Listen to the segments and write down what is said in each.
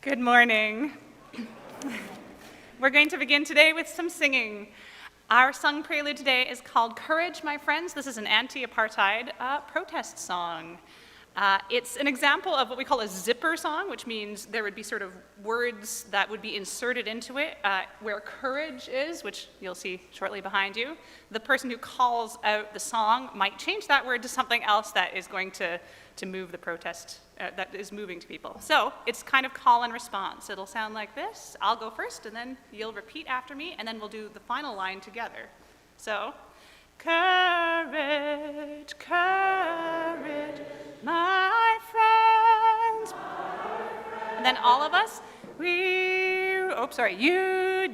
Good morning. We're going to begin today with some singing. Our sung prelude today is called Courage, My Friends. This is an anti-apartheid protest song. It's an example of what we call a zipper song, which means there would be sort of words that would be inserted into it where courage is, which you'll see shortly behind you. The person who calls out the song might change that word to something else that is going to move the protest, that is moving to people. So it's kind of call and response. It'll sound like this. I'll go first, and then you'll repeat after me, and then we'll do the final line together. So, courage, courage, my friends. And then all of us, you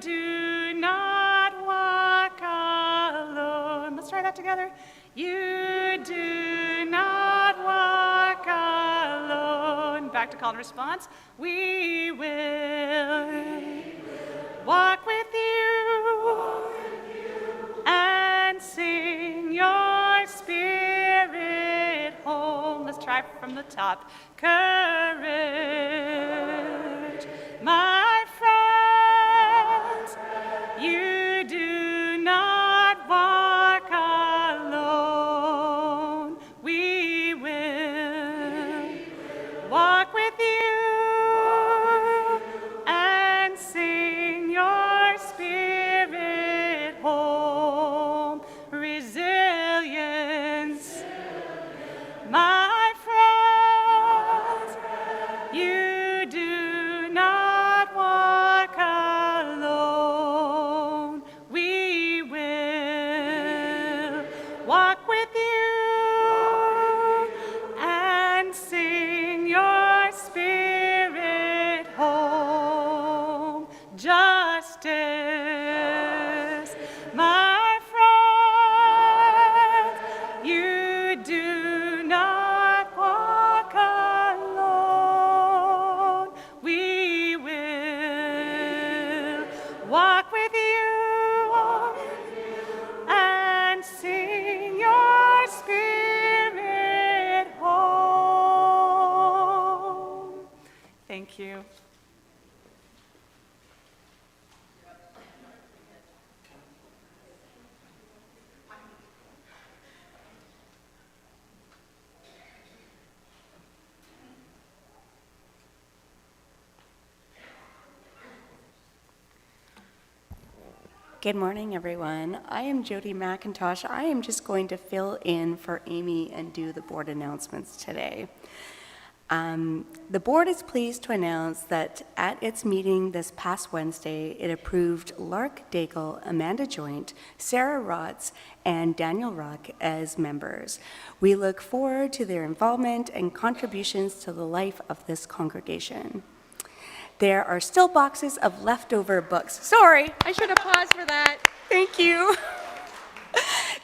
do not walk alone. Let's try that together. You do not walk alone. Back to call and response. We will walk with you and sing your spirit home. Let's try from the top. Courage, my friends, you do not walk alone. We will walk with you and sing your spirit home. Resilience, my friends, you do not walk alone. We will walk with you and sing your spirit home. Justice, my friends, you do not walk alone. We will walk with you and sing your spirit home. Thank you. Good morning, everyone. I am Jody McIntosh. I am just going to fill in for Amy and do the board announcements today. The board is pleased to announce that at its meeting this past Wednesday, it approved Lark Daigle, Amanda Joint, Sarah Rotz, and Daniel Rock as members. We look forward to their involvement and contributions to the life of this congregation. There are still boxes of leftover books. Sorry, I should have paused for that. Thank you.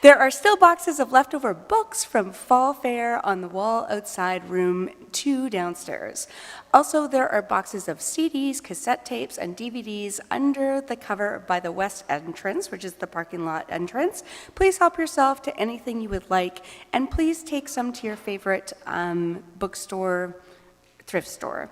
There are still boxes of leftover books from Fall Fair on the wall outside room 2 downstairs. Also, there are boxes of CDs, cassette tapes, and DVDs under the cover by the west entrance, which is the parking lot entrance. Please help yourself to anything you would like, and please take some to your favorite bookstore, thrift store.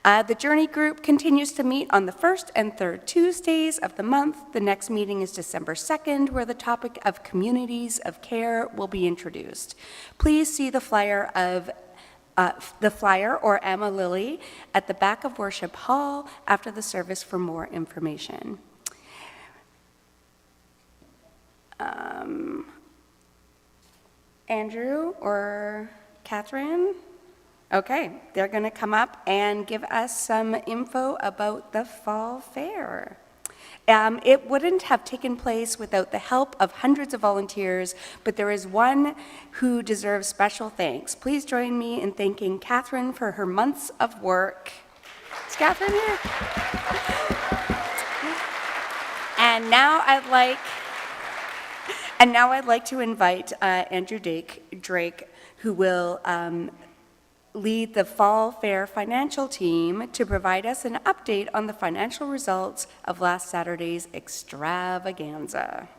The Journey Group continues to meet on the first and third Tuesdays of the month. The next meeting is December 2nd, where the topic of communities of care will be introduced. Please see the flyer or Amma Lily at the back of Worship Hall after the service for more information. Andrew or Catherine? Okay, they're going to come up and give us some info about the Fall Fair. It wouldn't have taken place without the help of hundreds of volunteers, but there is one who deserves special thanks. Please join me in thanking Catherine for her months of work. Is Catherine here? And now I'd like to invite Andrew Drake, who will lead the Fall Fair financial team to provide us an update on the financial results of last Saturday's extravaganza.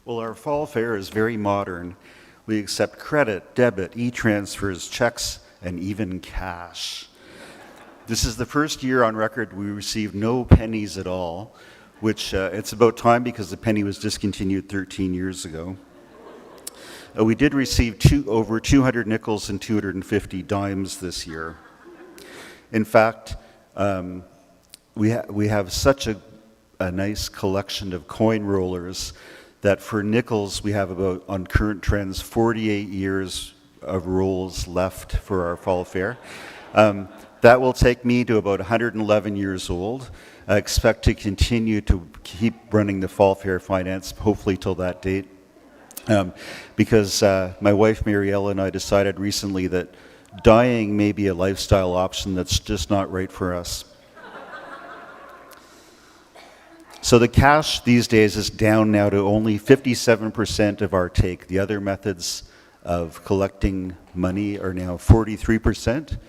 Well, our Fall Fair is very modern. We accept credit, debit, e-transfers, checks, and even cash. This is the first year on record we received no pennies at all, which it's about time because the penny was discontinued 13 years ago. We did receive over 200 nickels and 250 dimes this year. In fact, we have such a nice collection of coin rollers that for nickels we have about, on current trends, 48 years of rolls left for our fall fair. That will take me to about 111 years old. I expect to continue to keep running the fall fair finance, hopefully till that date, because my wife Mariella and I decided recently that dying may be a lifestyle option that's just not right for us. So the cash these days is down now to only 57% of our take. The other methods of collecting money are now 43%.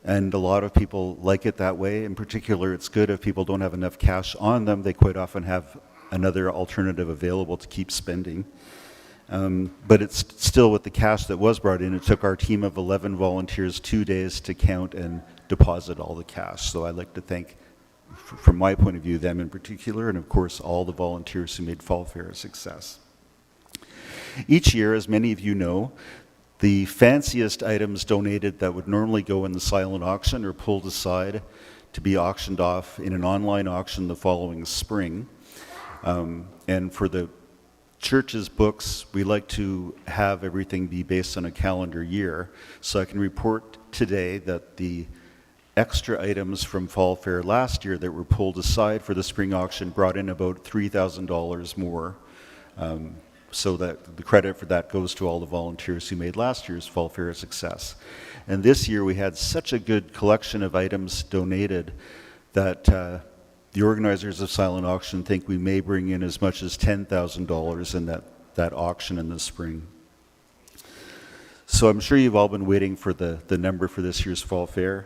And a lot of people like it that way. In particular, it's good if people don't have enough cash on them. They quite often have another alternative available to keep spending. But it's still, with the cash that was brought in, it took our team of 11 volunteers 2 days to count and deposit all the cash. So I'd like to thank, from my point of view, them in particular, and of course all the volunteers who made Fall Fair a success. Each year, as many of you know, the fanciest items donated that would normally go in the silent auction are pulled aside to be auctioned off in an online auction the following spring. And for the church's books, we like to have everything be based on a calendar year. So I can report today that the extra items from Fall Fair last year that were pulled aside for the spring auction brought in about $3,000 more. So that the credit for that goes to all the volunteers who made last year's Fall Fair a success. And this year we had such a good collection of items donated that the organizers of Silent Auction think we may bring in as much as $10,000 in that auction in the spring. So I'm sure you've all been waiting for the number for this year's Fall Fair.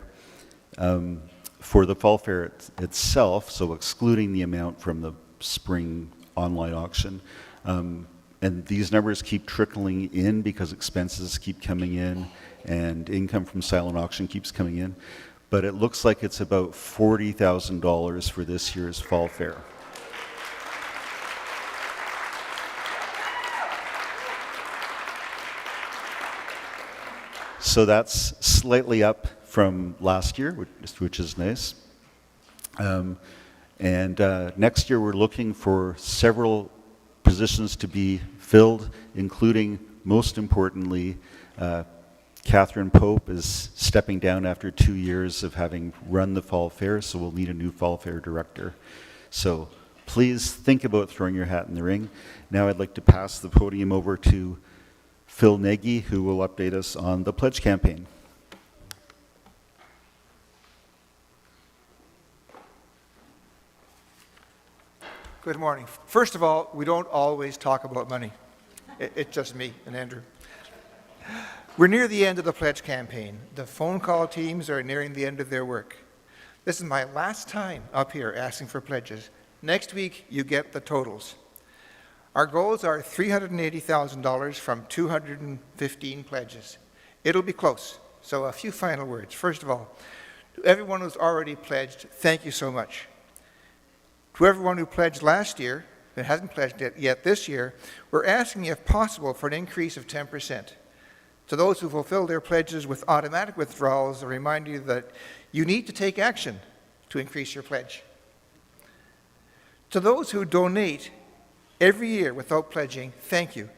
For the Fall Fair itself, so excluding the amount from the spring online auction, and these numbers keep trickling in because expenses keep coming in and income from silent auction keeps coming in. But it looks like it's about $40,000 for this year's Fall Fair. So that's slightly up from last year, which is nice. Next year we're looking for several positions to be filled, including, most importantly, Catherine Pope is stepping down after 2 years of having run the Fall Fair, so we'll need a new Fall Fair director. So please think about throwing your hat in the ring. Now I'd like to pass the podium over to Phil Nagy, who will update us on the pledge campaign. Good morning. First of all, we don't always talk about money. It's just me and Andrew. We're near the end of the pledge campaign. The phone call teams are nearing the end of their work. This is my last time up here asking for pledges. Next week, you get the totals. Our goals are $380,000 from 215 pledges. It'll be close. So a few final words. First of all, to everyone who's already pledged, thank you so much. To everyone who pledged last year, that hasn't pledged yet this year, we're asking if possible for an increase of 10%. To those who fulfill their pledges with automatic withdrawals, I remind you that you need to take action to increase your pledge. To those who donate every year without pledging, thank you.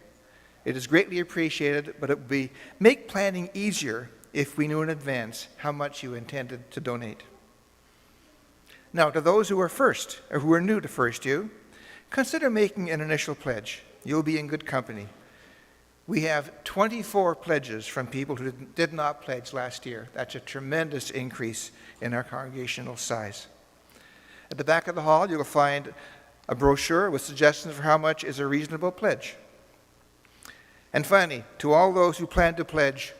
It is greatly appreciated, but it would make planning easier if we knew in advance how much you intended to donate. Now, to those who are first, or who are new to FirstU, consider making an initial pledge. You'll be in good company. We have 24 pledges from people who did not pledge last year. That's a tremendous increase in our congregational size. At the back of the hall, you'll find a brochure with suggestions for how much is a reasonable pledge. And finally, to all those who plan to pledge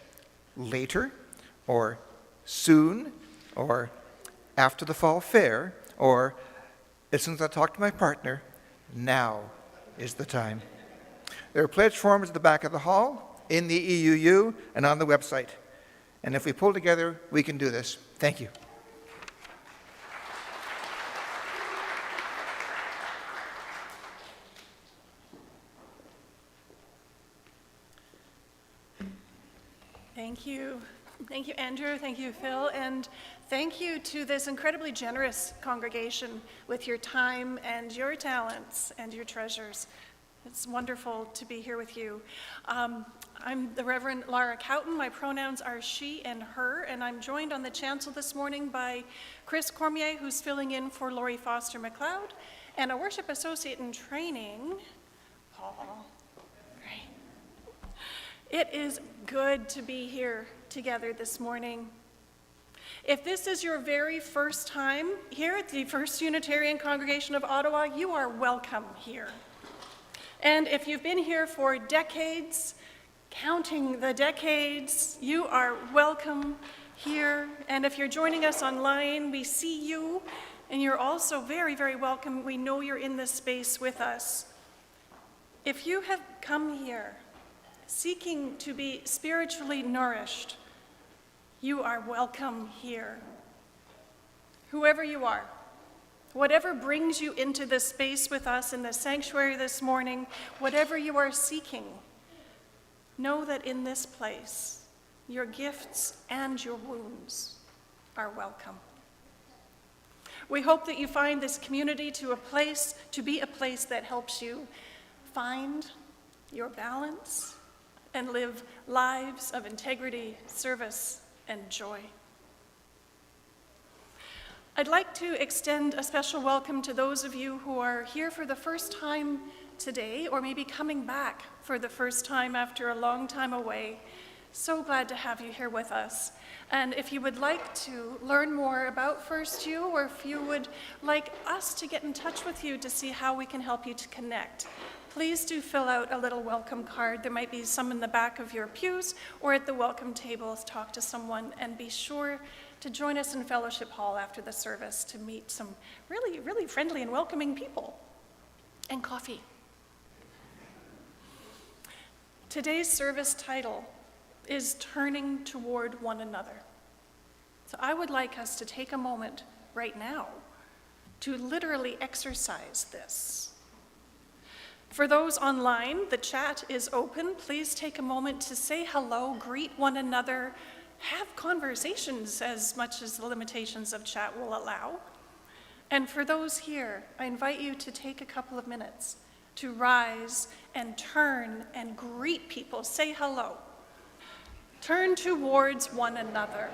later, or soon, or after the Fall Fair, or as soon as I talk to my partner, now is the time. There are pledge forms at the back of the hall, in the EUU, and on the website. And if we pull together, we can do this. Thank you. Thank you. Thank you, Andrew. Thank you, Phil. And thank you to this incredibly generous congregation with your time and your talents and your treasures. It's wonderful to be here with you. I'm the Reverend Lara Cowtan. My pronouns are she and her, and I'm joined on the chancel this morning by Chris Cormier, who's filling in for Laurie Foster McLeod, and a worship associate in training, Paul. It is good to be here together this morning. If this is your very first time here at the First Unitarian Congregation of Ottawa, you are welcome here. And if you've been here for decades, counting the decades, you are welcome here. And if you're joining us online, we see you, and you're also very, very welcome. We know you're in this space with us. If you have come here seeking to be spiritually nourished, you are welcome here. Whoever you are, whatever brings you into this space with us in the sanctuary this morning, whatever you are seeking, know that in this place, your gifts and your wounds are welcome. We hope that you find this community to be a place that helps you find your balance and live lives of integrity, service, and joy. I'd like to extend a special welcome to those of you who are here for the first time today, or maybe coming back for the first time after a long time away. So glad to have you here with us. And if you would like to learn more about FirstU, or if you would like us to get in touch with you to see how we can help you to connect, please do fill out a little welcome card. There might be some in the back of your pews or at the welcome tables. Talk to someone, and be sure to join us in Fellowship Hall after the service to meet some really, really friendly and welcoming people, and coffee. Today's service title is Turning Toward One Another. So I would like us to take a moment right now to literally exercise this. For those online, the chat is open. Please take a moment to say hello, greet one another, have conversations as much as the limitations of chat will allow. And for those here, I invite you to take a couple of minutes to rise and turn and greet people. Say hello. Turn towards one another.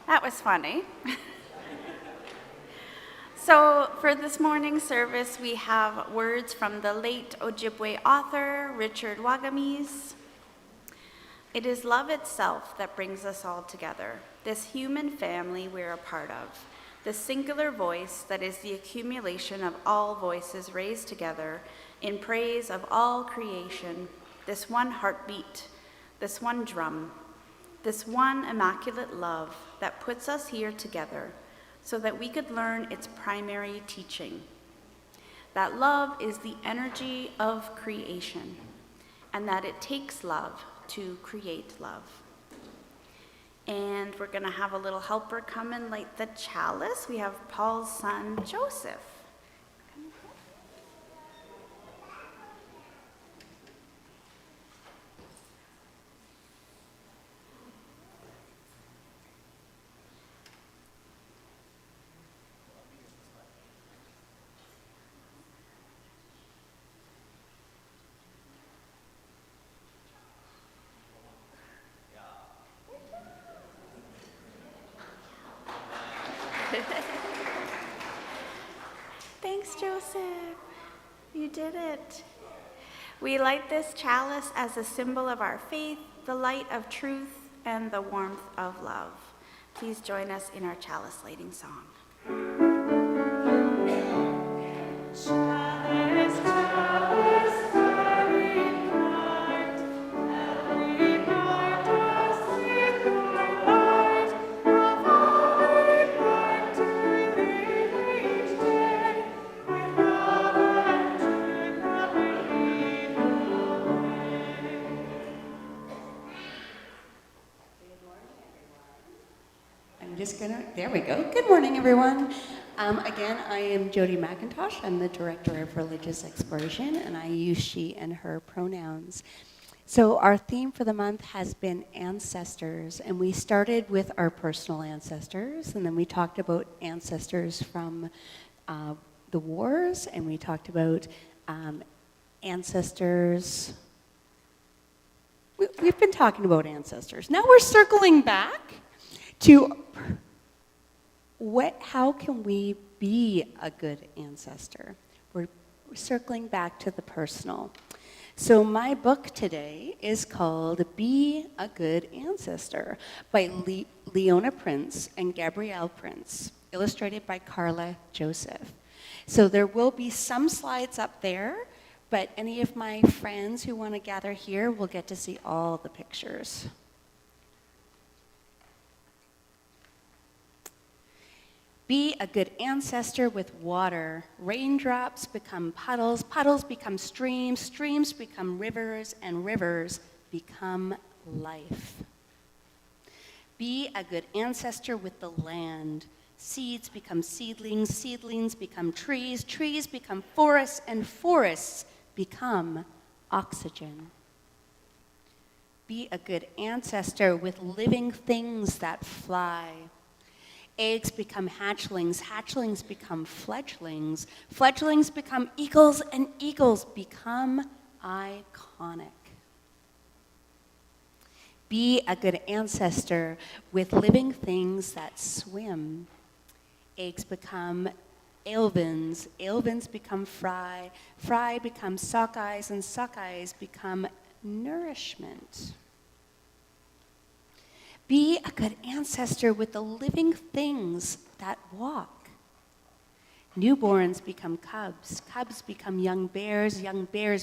That was funny. So for this morning's service, we have words from the late Ojibwe author, Richard Wagamese. It is love itself that brings us all together, this human family we're a part of, the singular voice that is the accumulation of all voices raised together in praise of all creation, this one heartbeat, this one drum, this one immaculate love that puts us here together so that we could learn its primary teaching. That love is the energy of creation, and that it takes love to create love. And we're going to have a little helper come and light the chalice. We have Paul's son, Joseph. Thanks, Joseph. You did it. We light this chalice as a symbol of our faith, the light of truth, and the warmth of love. Please join us in our chalice lighting song. Chalice, chalice, carrying light, every part of single light, of all we find to live each day, with love and truth that lead the way. I'm just gonna, there we go. Good morning, everyone. Again, I am Jody McIntosh. I'm the Director of Religious Exploration, and I use she and her pronouns. So our theme for the month has been ancestors, and we started with our personal ancestors, and then we talked about ancestors from the wars, and we talked about ancestors. We've been talking about ancestors. Now we're circling back to how can we be a good ancestor? We're circling back to the personal. So my book today is called Be a Good Ancestor by Leona Prince and Gabrielle Prince, illustrated by Carla Joseph. So there will be some slides up there, but any of my friends who want to gather here will get to see all the pictures. Be a good ancestor with water. Raindrops become puddles, puddles become streams, streams become rivers, and rivers become life. Be a good ancestor with the land. Seeds become seedlings, seedlings become trees, trees become forests, and forests become oxygen. Be a good ancestor with living things that fly. Eggs become hatchlings, hatchlings become fledglings, fledglings become eagles, and eagles become iconic. Be a good ancestor with living things that swim. Eggs become alevins, alevins become fry, fry becomes sockeyes, and sockeyes become nourishment. Be a good ancestor with the living things that walk. Newborns become cubs, cubs become young bears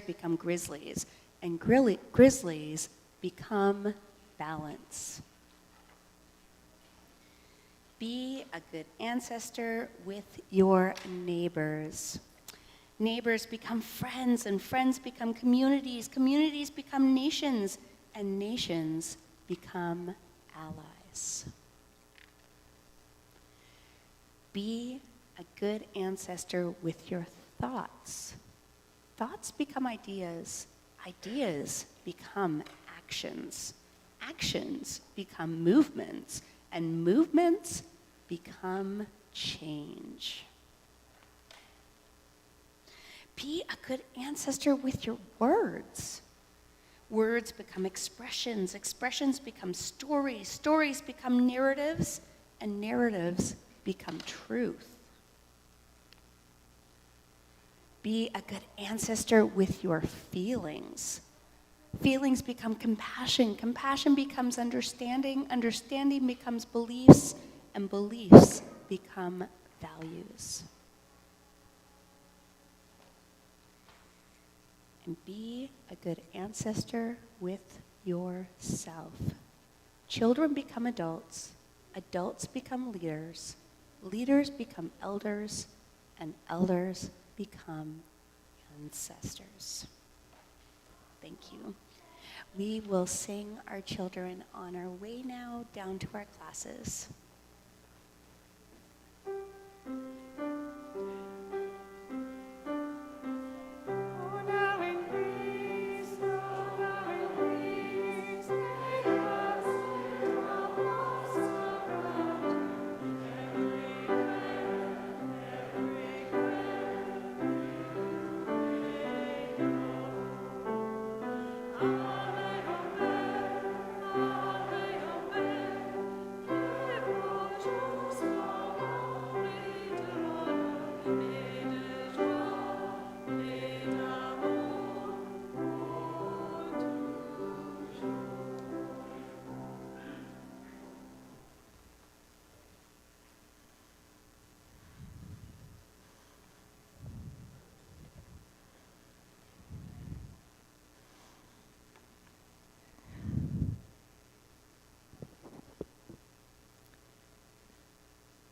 become grizzlies, and grizzlies become balance. Be a good ancestor with your neighbors. Neighbors become friends, and friends become communities, communities become nations, and nations become allies. Be a good ancestor with your thoughts. Thoughts become ideas. Ideas become actions. Actions become movements. And movements become change. Be a good ancestor with your words. Words become expressions, expressions become stories, stories become narratives, and narratives become truth. Be a good ancestor with your feelings. Feelings become compassion. Compassion becomes understanding. Understanding becomes beliefs. And beliefs become values. And be a good ancestor with yourself. Children become adults. Adults become leaders. Leaders become elders. And elders become ancestors. Thank you. We will sing our children on our way now down to our classes.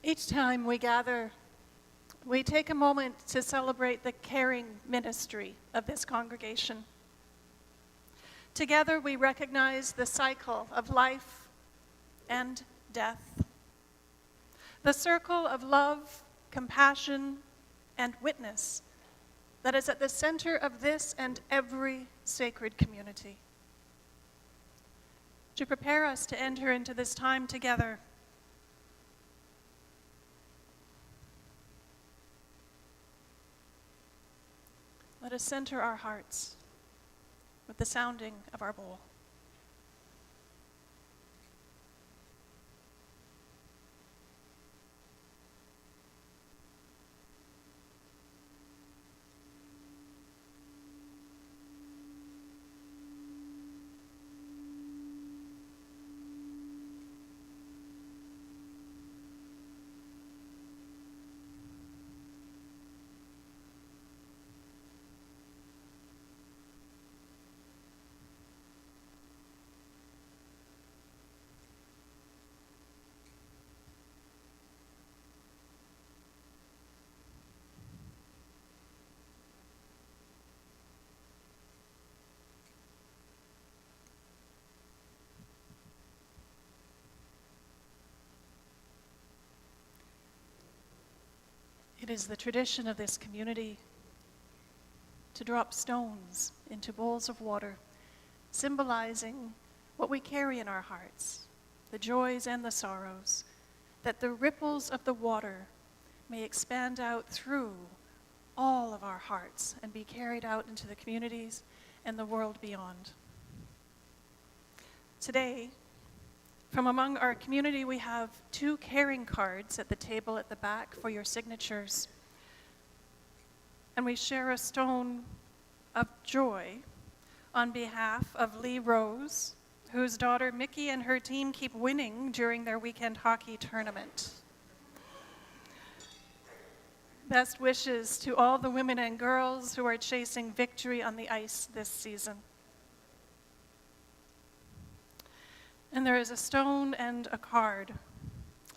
Each time we gather, we take a moment to celebrate the caring ministry of this congregation. Together we recognize the cycle of life and death, the circle of love, compassion, and witness that is at the center of this and every sacred community. To prepare us to enter into this time together, let us center our hearts with the sounding of our bowl. It is the tradition of this community to drop stones into bowls of water, symbolizing what we carry in our hearts, the joys and the sorrows, that the ripples of the water may expand out through all of our hearts and be carried out into the communities and the world beyond. Today, from among our community, we have 2 caring cards at the table at the back for your signatures. And we share a stone of joy on behalf of Lee Rose, whose daughter Mickey and her team keep winning during their weekend hockey tournament. Best wishes to all the women and girls who are chasing victory on the ice this season. And there is a stone and a card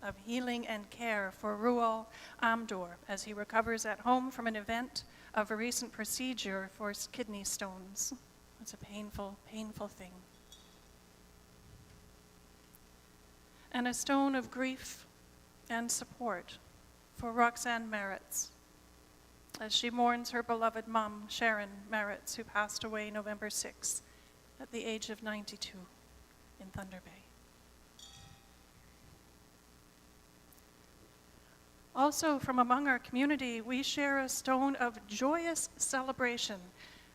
of healing and care for Ruel Amdor as he recovers at home from an event of a recent procedure for kidney stones. It's a painful, painful thing. And a stone of grief and support for Roxanne Maritz as she mourns her beloved mom, Sharon Maritz, who passed away November 6th at the age of 92. In Thunder Bay. Also, from among our community, we share a stone of joyous celebration,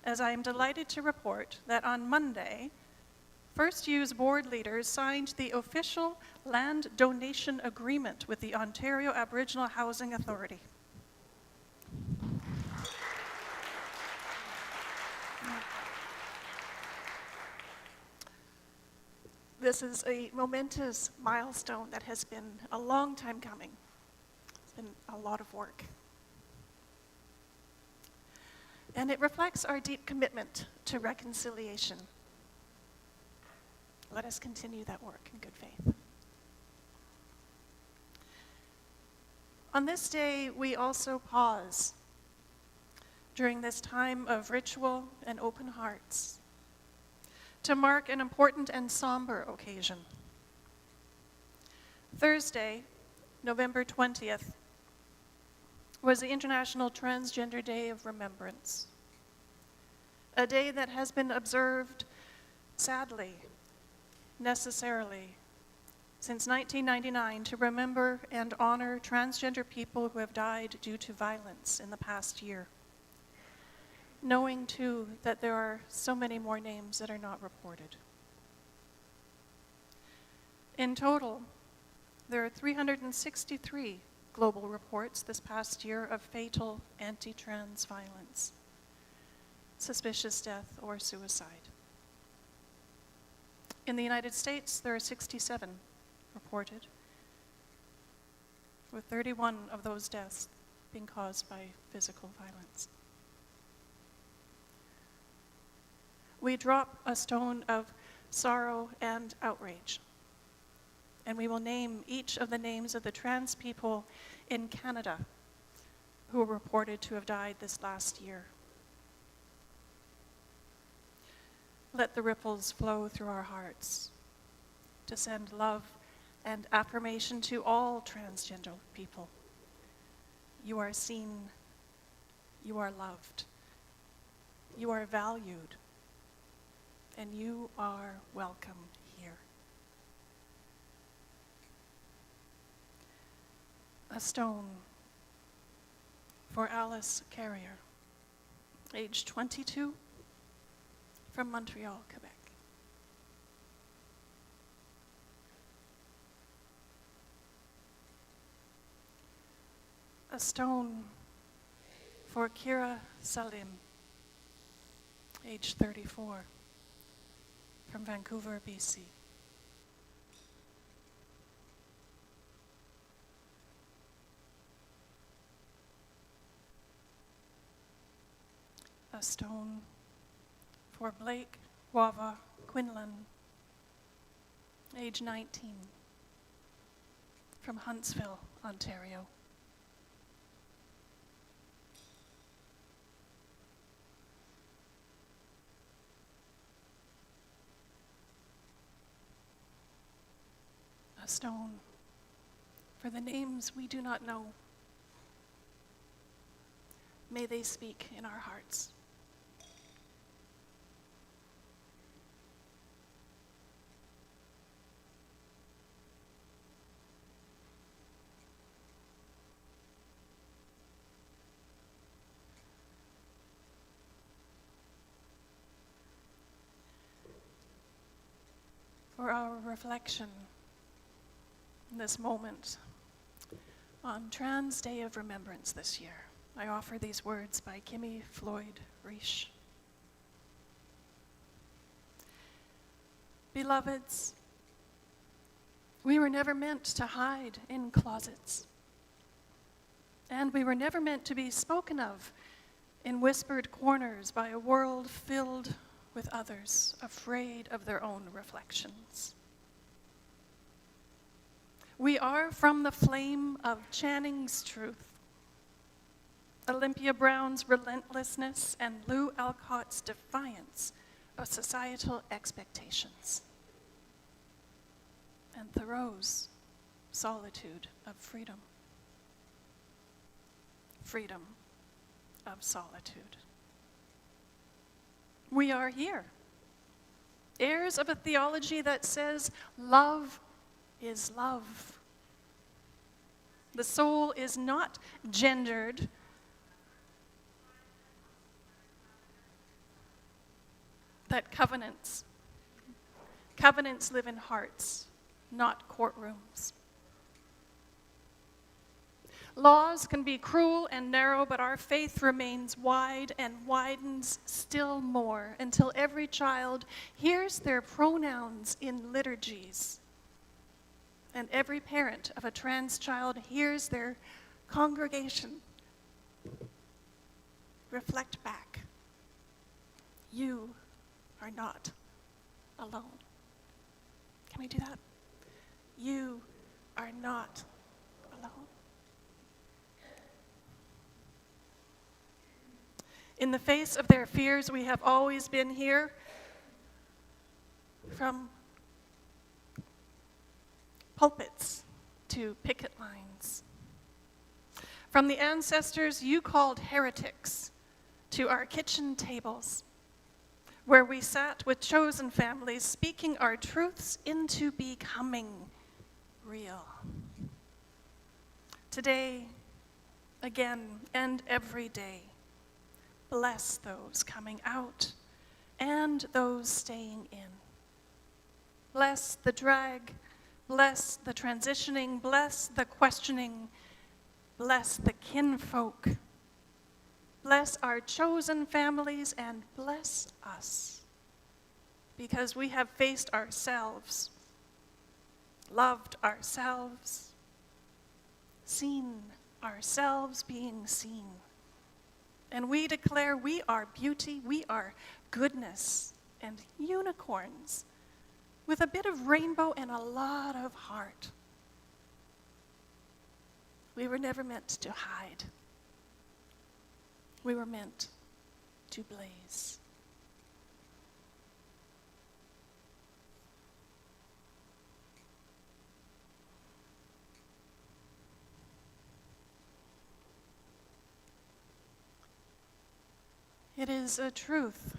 as I am delighted to report that on Monday, FirstU's board leaders signed the official land donation agreement with the Ontario Aboriginal Housing Authority. This is a momentous milestone that has been a long time coming. It's been a lot of work. And it reflects our deep commitment to reconciliation. Let us continue that work in good faith. On this day, we also pause during this time of ritual and open hearts to mark an important and somber occasion. Thursday, November 20th, was the International Transgender Day of Remembrance, a day that has been observed, sadly, necessarily, since 1999 to remember and honor transgender people who have died due to violence in the past year. Knowing, too, that there are so many more names that are not reported. In total, there are 363 global reports this past year of fatal anti-trans violence, suspicious death, or suicide. In the United States, there are 67 reported, with 31 of those deaths being caused by physical violence. We drop a stone of sorrow and outrage, and we will name each of the names of the trans people in Canada who were reported to have died this last year. Let the ripples flow through our hearts to send love and affirmation to all transgender people. You are seen, you are loved, you are valued, and you are welcome here. A stone for Alice Carrier, age 22, from Montreal, Quebec. A stone for Kira Salim, age 34, from Vancouver, BC. A stone for Blake Wava Quinlan, age 19, from Huntsville, Ontario. A stone for the names we do not know. May they speak in our hearts. For our reflection in this moment on Trans Day of Remembrance this year, I offer these words by Kimmy Floyd Reish. Beloveds, we were never meant to hide in closets, and we were never meant to be spoken of in whispered corners by a world filled with others afraid of their own reflections. We are from the flame of Channing's truth, Olympia Brown's relentlessness, and Lou Alcott's defiance of societal expectations, and Thoreau's solitude of freedom. Freedom of solitude. We are here, heirs of a theology that says love is love. The soul is not gendered, that covenants Covenants live in hearts, not courtrooms. Laws can be cruel and narrow, but our faith remains wide and widens still more until every child hears their pronouns in liturgies, and every parent of a trans child hears their congregation reflect back. You are not alone. Can we do that? You are not alone. In the face of their fears, we have always been here. From pulpits to picket lines. From the ancestors you called heretics to our kitchen tables, where we sat with chosen families, speaking our truths into becoming real. Today, again, and every day, bless those coming out and those staying in. Bless the drag, bless the transitioning, bless the questioning, bless the kinfolk. Bless our chosen families and bless us, because we have faced ourselves, loved ourselves, seen ourselves being seen. And we declare we are beauty, we are goodness and unicorns with a bit of rainbow and a lot of heart. We were never meant to hide. We were meant to blaze. It is a truth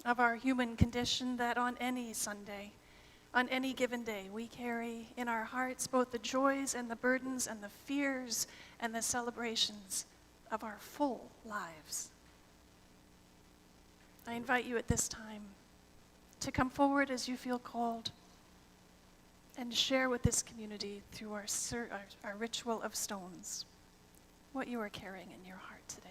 of our human condition that on any Sunday, on any given day, we carry in our hearts both the joys and the burdens and the fears and the celebrations of our full lives. I invite you at this time to come forward as you feel called and share with this community through our ritual of stones what you are carrying in your heart today.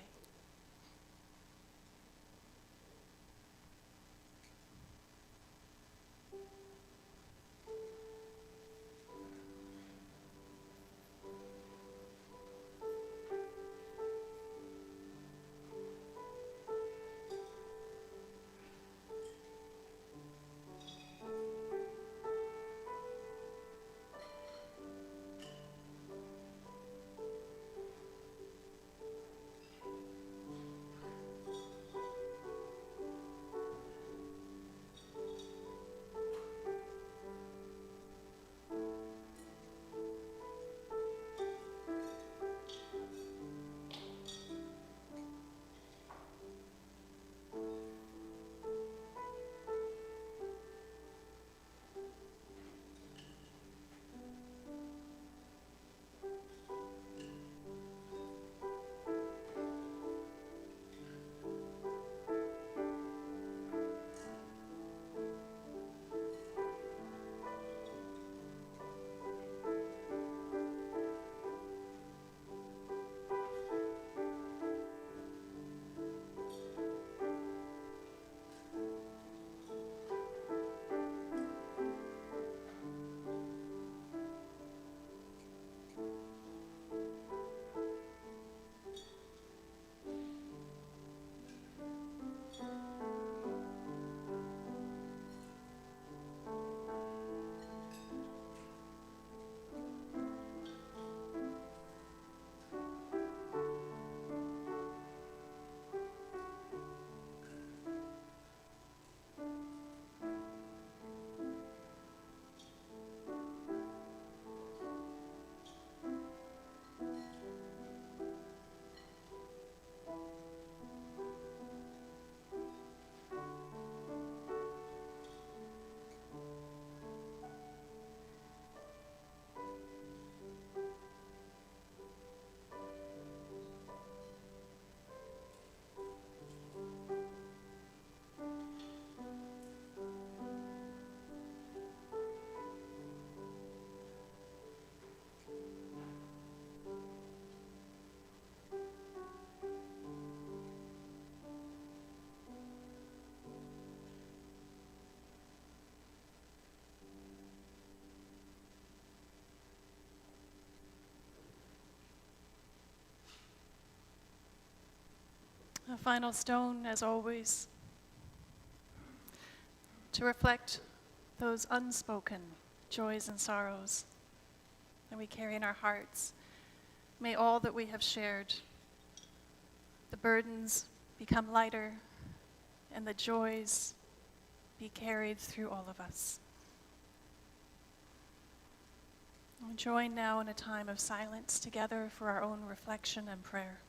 A final stone, as always, to reflect those unspoken joys and sorrows that we carry in our hearts. May all that we have shared, the burdens become lighter, and the joys be carried through all of us. We'll join now in a time of silence together for our own reflection and prayer.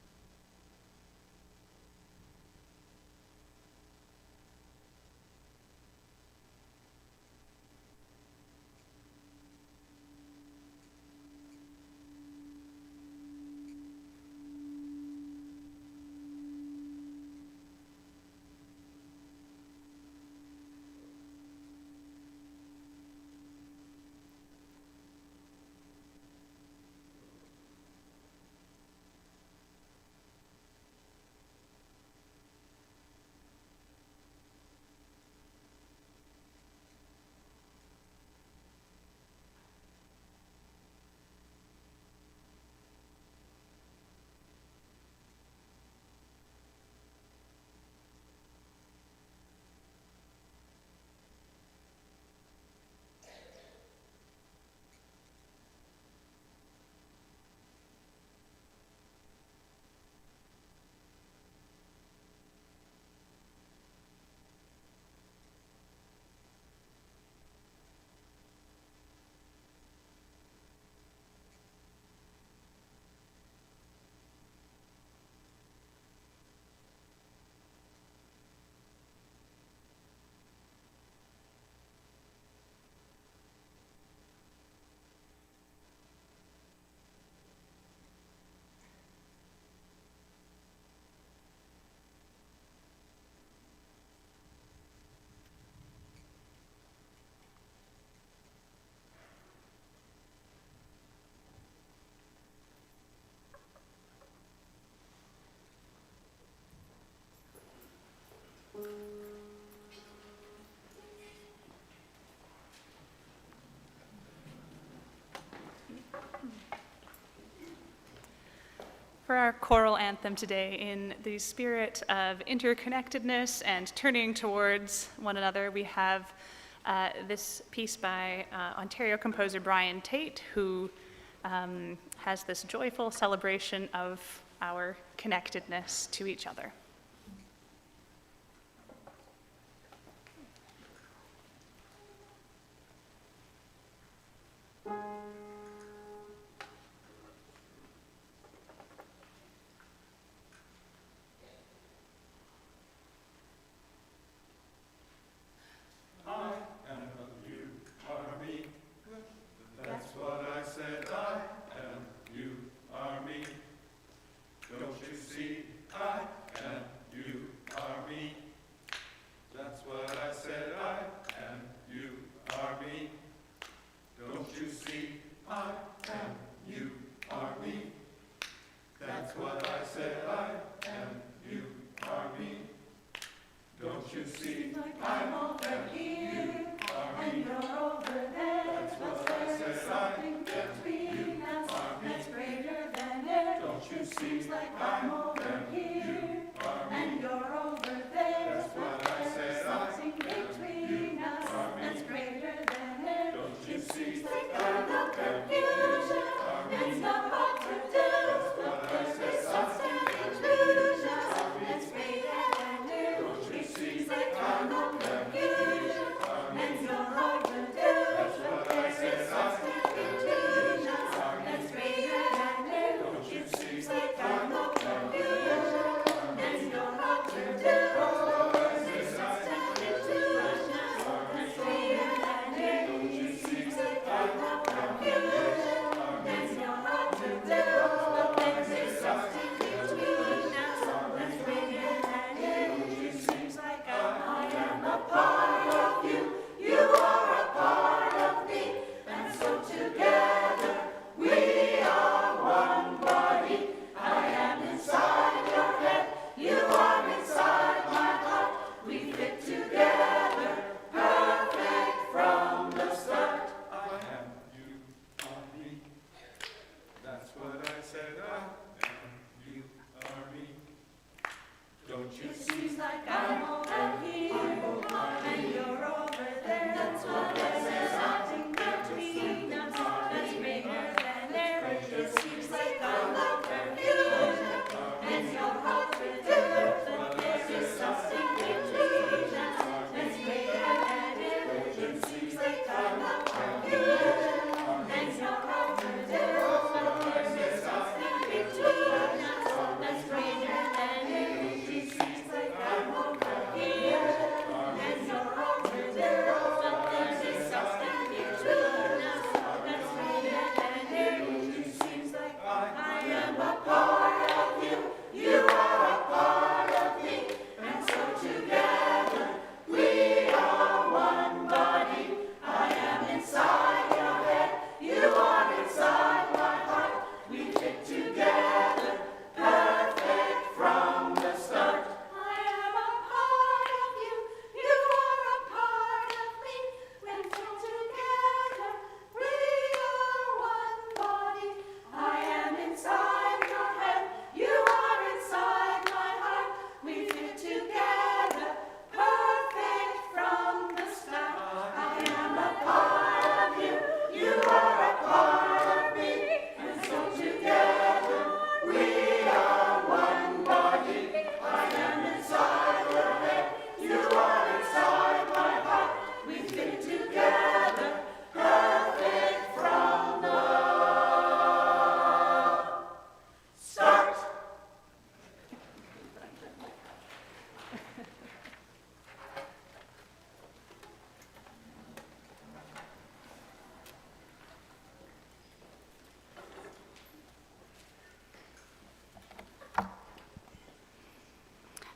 For our choral anthem today, in the spirit of interconnectedness and turning towards one another, we have this piece by Ontario composer Brian Tate, who has this joyful celebration of our connectedness to each other.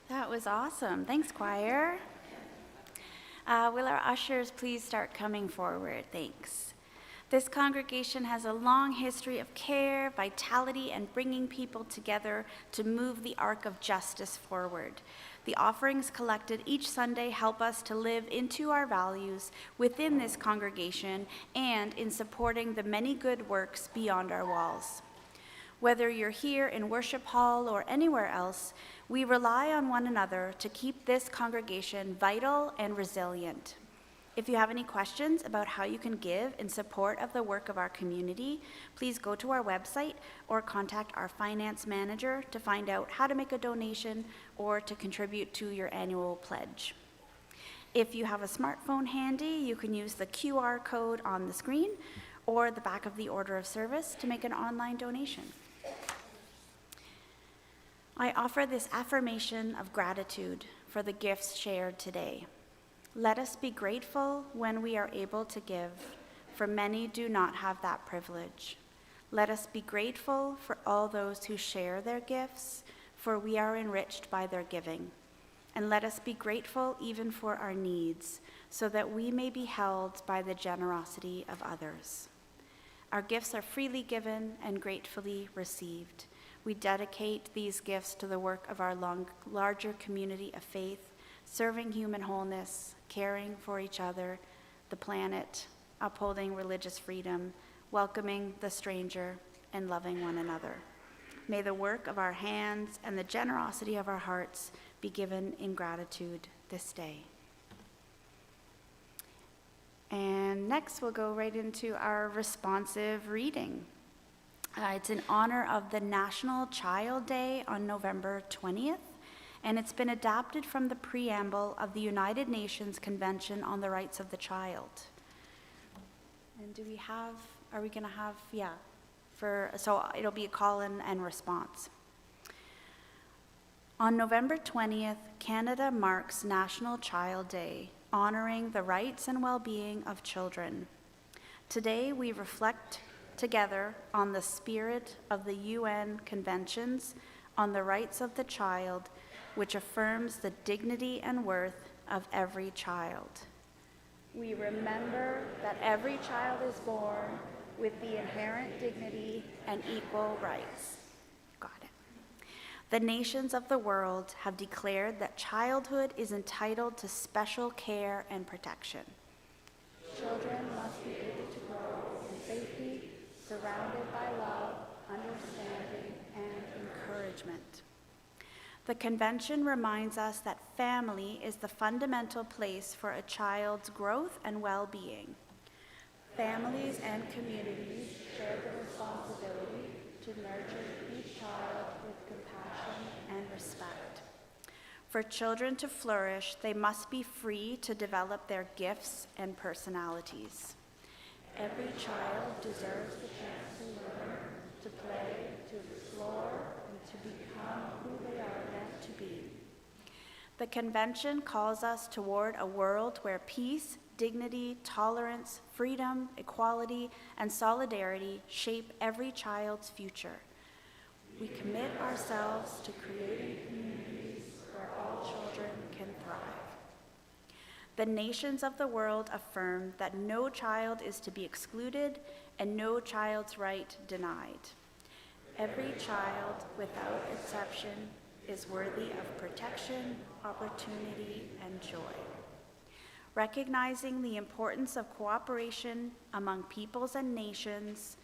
That was awesome. Thanks, choir. Will our ushers please start coming forward? Thanks. This congregation has a long history of care, vitality, and bringing people together to move the arc of justice forward. The offerings collected each Sunday help us to live into our values within this congregation and in supporting the many good works beyond our walls. Whether you're here in Worship Hall or anywhere else, we rely on one another to keep this congregation vital and resilient. If you have any questions about how you can give in support of the work of our community, please go to our website or contact our finance manager to find out how to make a donation or to contribute to your annual pledge. If you have a smartphone handy, you can use the QR code on the screen or the back of the order of service to make an online donation. I offer this affirmation of gratitude for the gifts shared today. Let us be grateful when we are able to give, for many do not have that privilege. Let us be grateful for all those who share their gifts, for we are enriched by their giving. And let us be grateful even for our needs, so that we may be held by the generosity of others. Our gifts are freely given and gratefully received. We dedicate these gifts to the work of our larger community of faith, serving human wholeness, caring for each other, the planet, upholding religious freedom, welcoming the stranger, and loving one another. May the work of our hands and the generosity of our hearts be given in gratitude this day. And next we'll go right into our responsive reading. It's in honor of the National Child Day on November 20th, and it's been adapted from the preamble of the United Nations Convention on the Rights of the Child. And so it'll be a call-in and response. On November 20th, Canada marks National Child Day, honoring the rights and well-being of children. Today, we reflect together on the spirit of the UN Conventions on the Rights of the Child, which affirms the dignity and worth of every child. We remember that every child is born with the inherent dignity and equal rights. Got it. The nations of the world have declared that childhood is entitled to special care and protection. Children must be able to grow in safety, surrounded by love, understanding, and encouragement. The convention reminds us that family is the fundamental place for a child's growth and well-being. Families and communities share the responsibility to nurture each child with compassion and respect. For children to flourish, they must be free to develop their gifts and personalities. Every child deserves the chance to learn, to play, to explore, and to become who they are meant to be. The convention calls us toward a world where peace, dignity, tolerance, freedom, equality, and solidarity shape every child's future. We commit ourselves to creating communities where all children can thrive. The nations of the world affirm that no child is to be excluded and no child's right denied. Every child, without exception, is worthy of protection, opportunity, and joy. Recognizing the importance of cooperation among peoples and nations,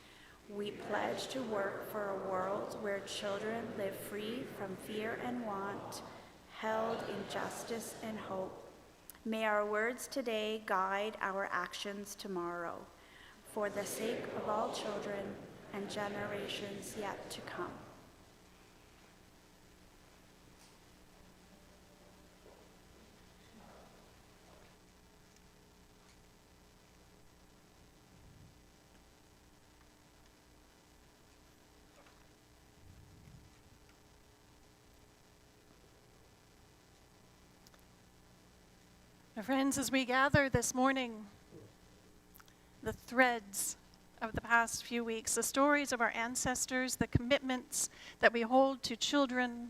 we pledge to work for a world where children live free from fear and want, held in justice and hope. May our words today guide our actions tomorrow, for the sake of all children and generations yet to come. My friends, as we gather this morning, the threads of the past few weeks, the stories of our ancestors, the commitments that we hold to children,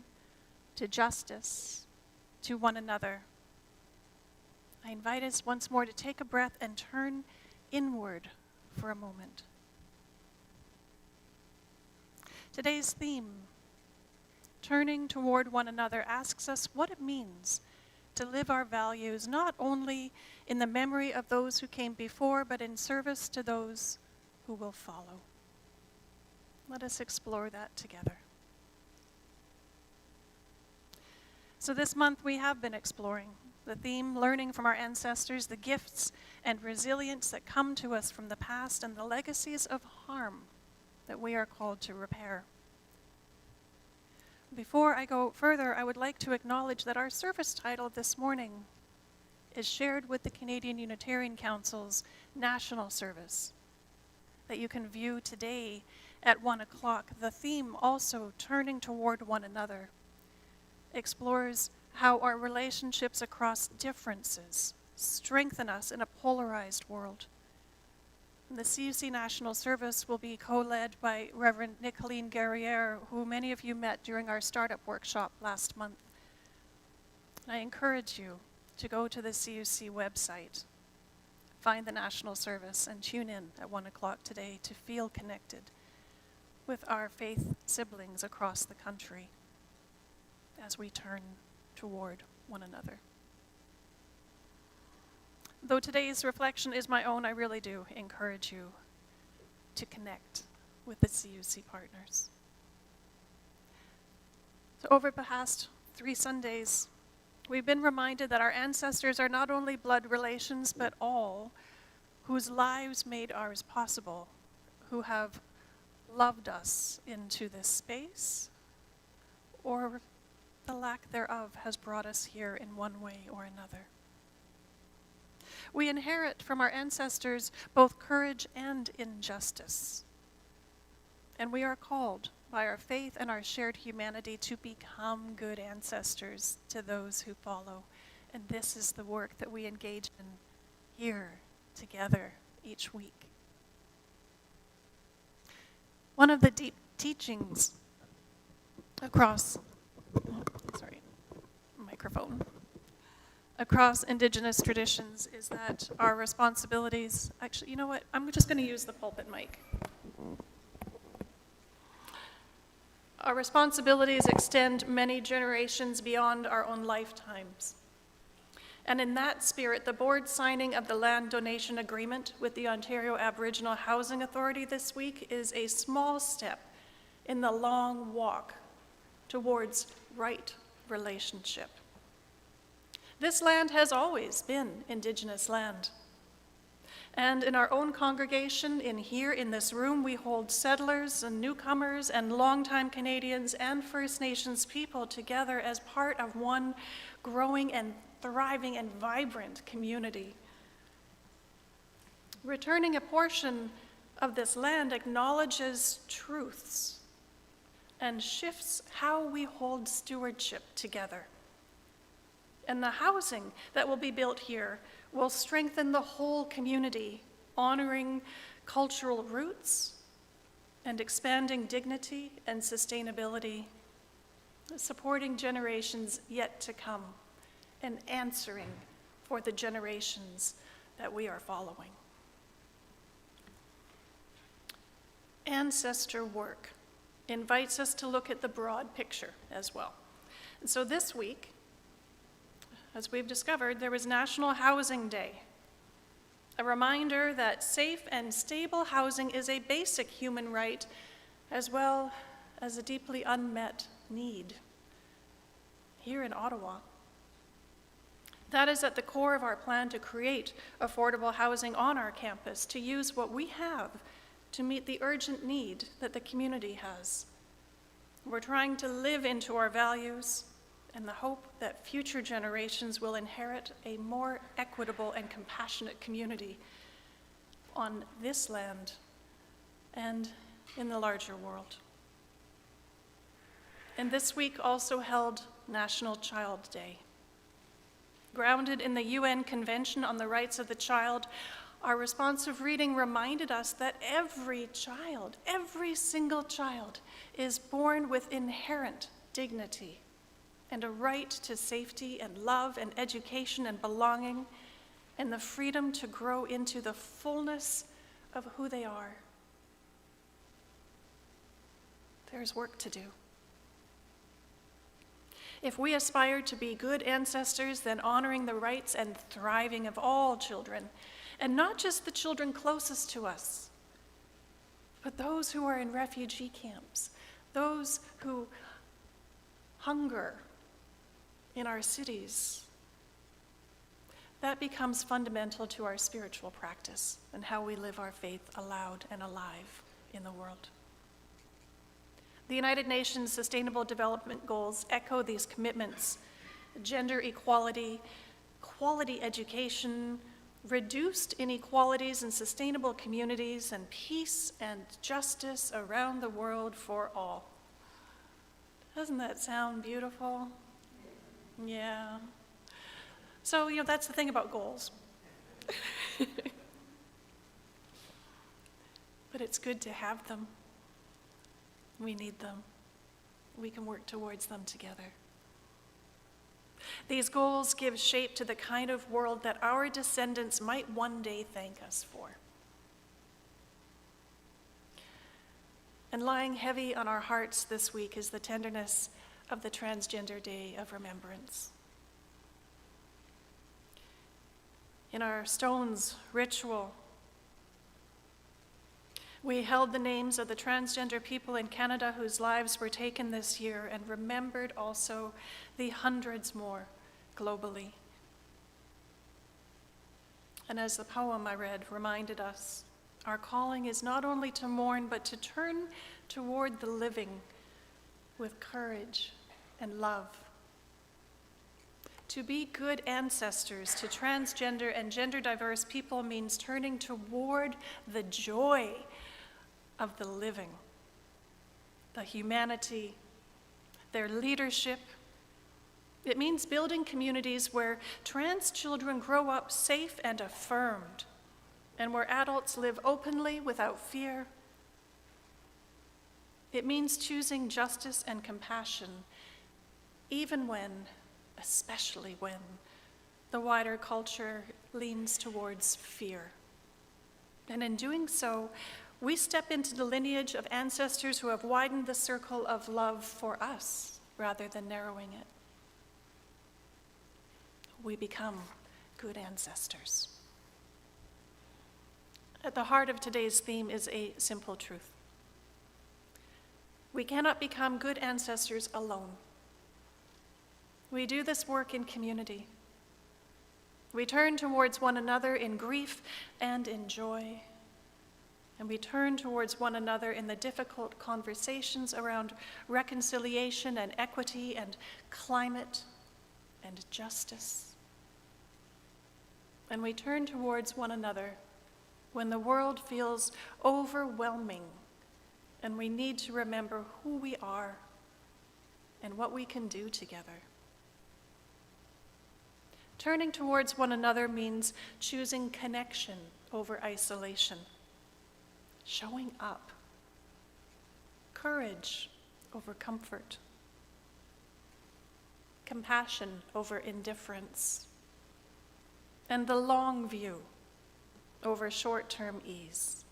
to justice, to one another. I invite us once more to take a breath and turn inward for a moment. Today's theme, turning toward one another, asks us what it means to live our values not only in the memory of those who came before, but in service to those who will follow. Let us explore that together. So this month we have been exploring the theme, learning from our ancestors, the gifts and resilience that come to us from the past, and the legacies of harm that we are called to repair. Before I go further, I would like to acknowledge that our service title this morning is shared with the Canadian Unitarian Council's national service that you can view today at 1 o'clock. The theme, also turning toward one another, explores how our relationships across differences strengthen us in a polarized world. The CUC National Service will be co-led by Reverend Nicoline Guerriere, who many of you met during our startup workshop last month. I encourage you to go to the CUC website, find the National Service, and tune in at 1 o'clock today to feel connected with our faith siblings across the country as we turn toward one another. Though today's reflection is my own, I really do encourage you to connect with the CUC partners. So over the past 3 Sundays, we've been reminded that our ancestors are not only blood relations, but all whose lives made ours possible, who have loved us into this space, or the lack thereof has brought us here in one way or another. We inherit from our ancestors both courage and injustice. And we are called by our faith and our shared humanity to become good ancestors to those who follow. And this is the work that we engage in here together each week. One of the deep teachings across Indigenous traditions is that our responsibilities, actually, you know what, I'm just going to use the pulpit mic. Our responsibilities extend many generations beyond our own lifetimes. And in that spirit, the board signing of the land donation agreement with the Ontario Aboriginal Housing Authority this week is a small step in the long walk towards right relationship. This land has always been Indigenous land. And in our own congregation, here in this room, we hold settlers and newcomers and longtime Canadians and First Nations people together as part of one growing and thriving and vibrant community. Returning a portion of this land acknowledges truths and shifts how we hold stewardship together. And the housing that will be built here will strengthen the whole community, honoring cultural roots and expanding dignity and sustainability, supporting generations yet to come, and answering for the generations that we are following. Ancestor work invites us to look at the broad picture as well. And so this week, as we've discovered, there was National Housing Day, a reminder that safe and stable housing is a basic human right as well as a deeply unmet need here in Ottawa. That is at the core of our plan to create affordable housing on our campus, to use what we have to meet the urgent need that the community has. We're trying to live into our values and the hope that future generations will inherit a more equitable and compassionate community on this land and in the larger world. And this week also held National Child Day. Grounded in the UN Convention on the Rights of the Child, our responsive reading reminded us that every child, every single child, is born with inherent dignity and a right to safety and love and education and belonging and the freedom to grow into the fullness of who they are. There's work to do. If we aspire to be good ancestors, then honoring the rights and thriving of all children, and not just the children closest to us, but those who are in refugee camps, those who hunger in our cities, that becomes fundamental to our spiritual practice and how we live our faith aloud and alive in the world. The United Nations Sustainable Development Goals echo these commitments: gender equality, quality education, reduced inequalities and sustainable communities, and peace and justice around the world for all. Doesn't that sound beautiful? Yeah. So, that's the thing about goals. But it's good to have them. We need them. We can work towards them together. These goals give shape to the kind of world that our descendants might one day thank us for. And lying heavy on our hearts this week is the tenderness of the Transgender Day of Remembrance. In our Stones ritual, we held the names of the transgender people in Canada whose lives were taken this year and remembered also the hundreds more globally. And as the poem I read reminded us, our calling is not only to mourn, but to turn toward the living with courage and love. To be good ancestors to transgender and gender diverse people means turning toward the joy of the living, the humanity, their leadership. It means building communities where trans children grow up safe and affirmed, and where adults live openly without fear. It means choosing justice and compassion, even when, especially when, the wider culture leans towards fear. And in doing so, we step into the lineage of ancestors who have widened the circle of love for us rather than narrowing it. We become good ancestors. At the heart of today's theme is a simple truth. We cannot become good ancestors alone. We do this work in community. We turn towards one another in grief and in joy. And we turn towards one another in the difficult conversations around reconciliation and equity and climate and justice. And we turn towards one another when the world feels overwhelming and we need to remember who we are and what we can do together. Turning towards one another means choosing connection over isolation, showing up, courage over comfort, compassion over indifference, and the long view over short-term ease.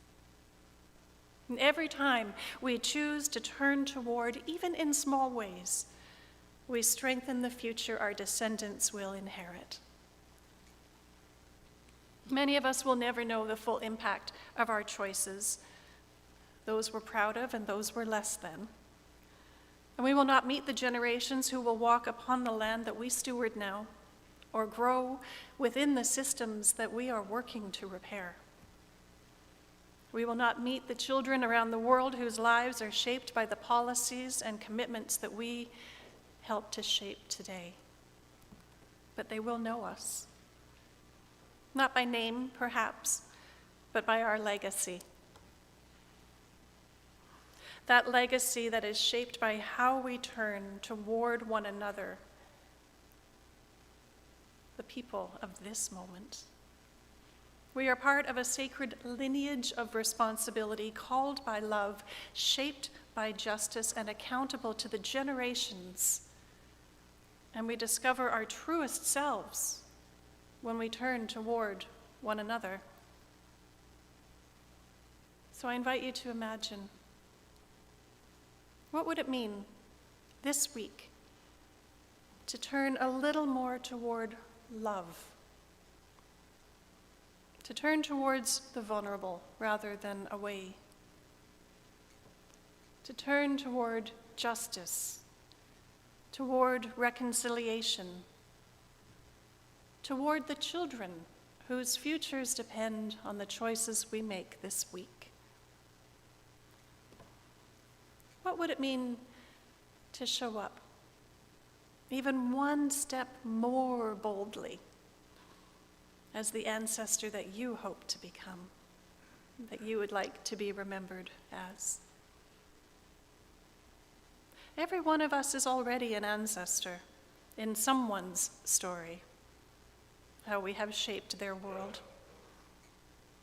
And every time we choose to turn toward, even in small ways, we strengthen the future our descendants will inherit. Many of us will never know the full impact of our choices, those we're proud of and those we're less than. And we will not meet the generations who will walk upon the land that we steward now, or grow within the systems that we are working to repair. We will not meet the children around the world whose lives are shaped by the policies and commitments that we help to shape today. But they will know us. Not by name, perhaps, but by our legacy. That legacy that is shaped by how we turn toward one another, the people of this moment. We are part of a sacred lineage of responsibility called by love, shaped by justice, and accountable to the generations. And we discover our truest selves when we turn toward one another. So I invite you to imagine, what would it mean this week to turn a little more toward love? To turn towards the vulnerable rather than away. To turn toward justice, toward reconciliation, toward the children whose futures depend on the choices we make this week. What would it mean to show up even one step more boldly as the ancestor that you hope to become, that you would like to be remembered as? Every one of us is already an ancestor in someone's story, how we have shaped their world.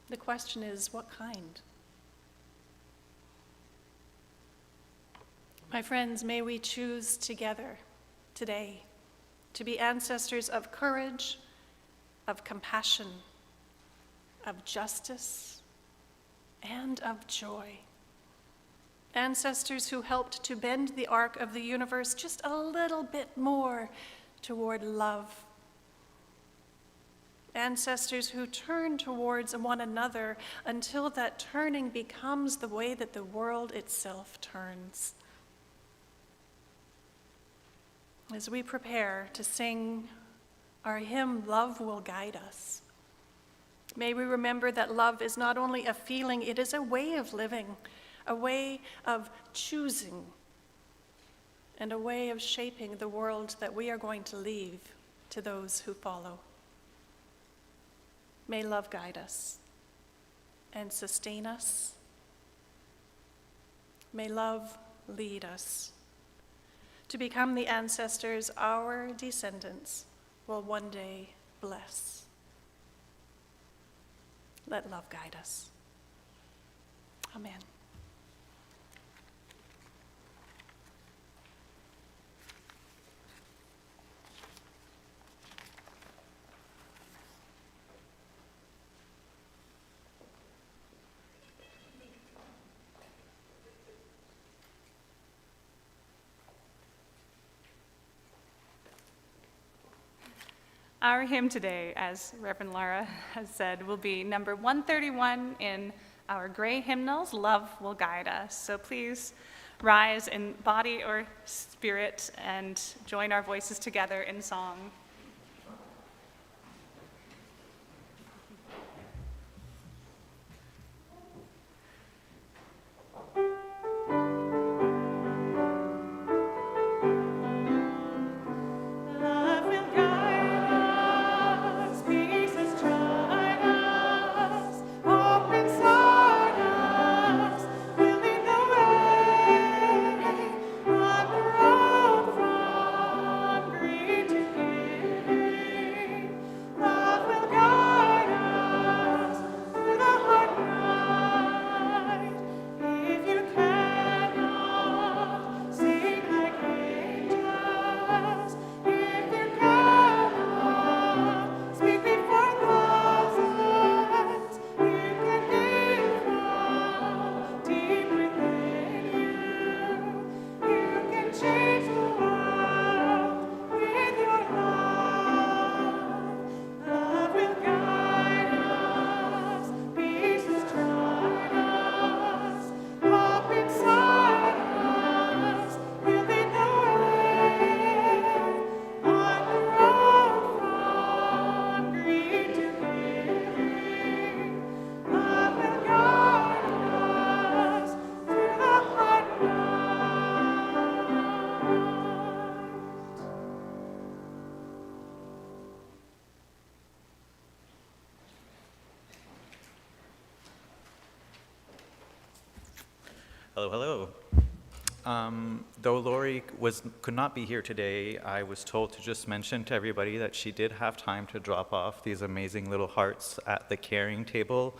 The question is, what kind? My friends, may we choose together today to be ancestors of courage, of compassion, of justice, and of joy. Ancestors who helped to bend the arc of the universe just a little bit more toward love. Ancestors who turn towards one another until that turning becomes the way that the world itself turns. As we prepare to sing our hymn, Love Will Guide Us, may we remember that love is not only a feeling, it is a way of living, a way of choosing, and a way of shaping the world that we are going to leave to those who follow. May love guide us and sustain us. May love lead us to become the ancestors our descendants will one day bless. Let love guide us. Amen. Our hymn today, as Reverend Lara has said, will be number 131 in our gray hymnals, Love Will Guide Us. So please rise in body or spirit and join our voices together in song. Hello, hello. Though Lori could not be here today, I was told to just mention to everybody that she did have time to drop off these amazing little hearts at the caring table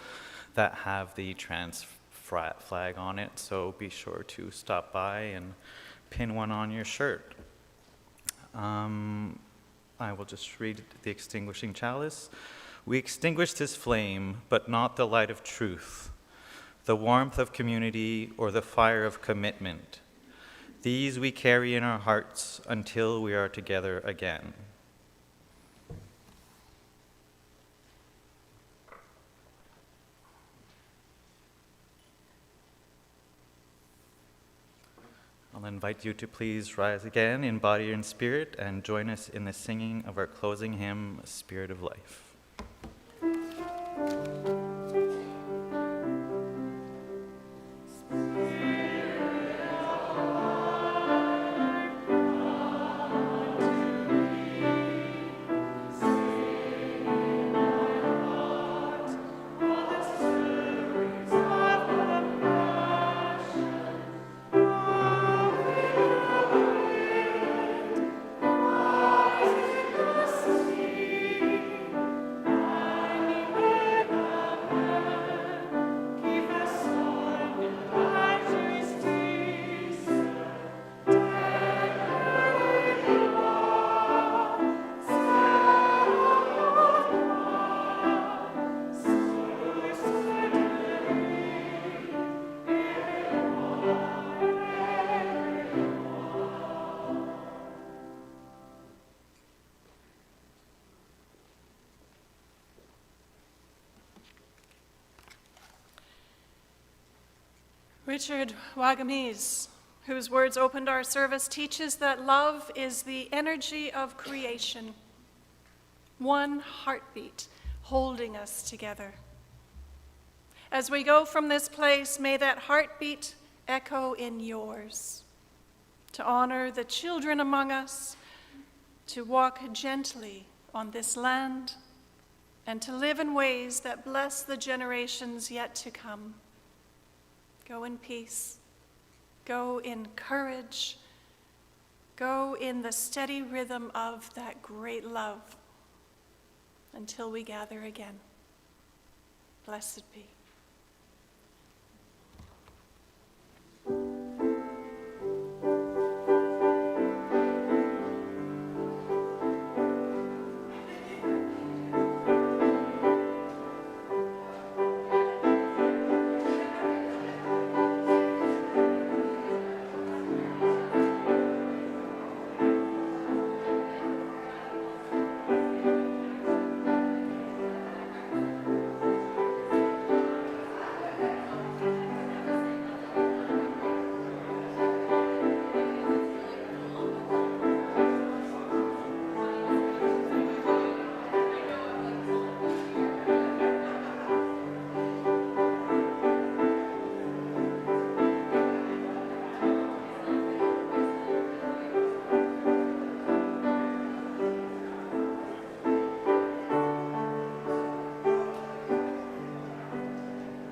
that have the trans flag on it, so be sure to stop by and pin one on your shirt. I will just read the extinguishing chalice. We extinguish this flame, but not the light of truth, the warmth of community, or the fire of commitment. These we carry in our hearts until we are together again. I'll invite you to please rise again in body and spirit and join us in the singing of our closing hymn, Spirit of Life. Richard Wagamese, whose words opened our service, teaches that love is the energy of creation, one heartbeat holding us together. As we go from this place, may that heartbeat echo in yours, to honor the children among us, to walk gently on this land, and to live in ways that bless the generations yet to come. Go in peace, go in courage, go in the steady rhythm of that great love until we gather again. Blessed be.